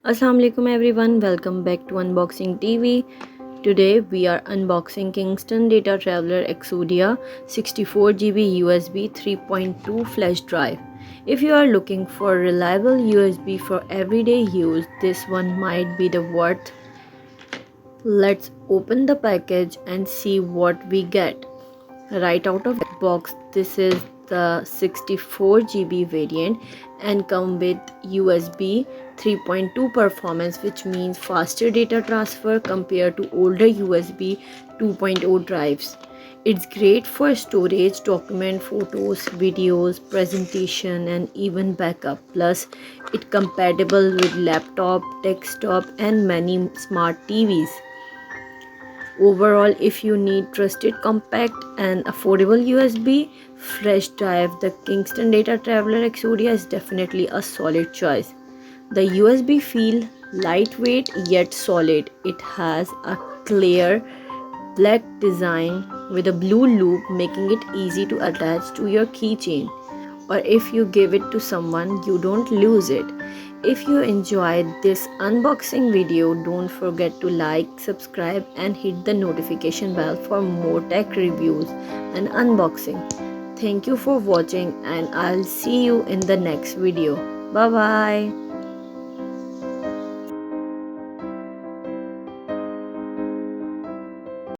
Assalamualaikum everyone, welcome back to Unboxing TV. Today we are unboxing Kingston DataTraveler Exodia 64GB USB 3.2 flash drive. If you are looking for reliable USB for everyday use, this one might be the worth. Let's open the package and see what we get. Right out of the box, this is the 64GB variant and come with USB 3.2 performance, which means faster data transfer compared to older USB 2.0 drives. It's great for storage, document, photos, videos, presentation and even backup. Plus, it's compatible with laptop, desktop and many smart TVs. Overall, if you need trusted, compact and affordable USB flash drive, the Kingston DataTraveler Exodia is definitely a solid choice. The USB feel lightweight yet solid. It has a clear black design with a blue loop, making it easy to attach to your keychain, or if you give it to someone, you don't lose it. If you enjoyed this unboxing video, don't forget to like, subscribe and hit the notification bell for more tech reviews and unboxing. Thank you for watching and I'll see you in the next video. Bye bye.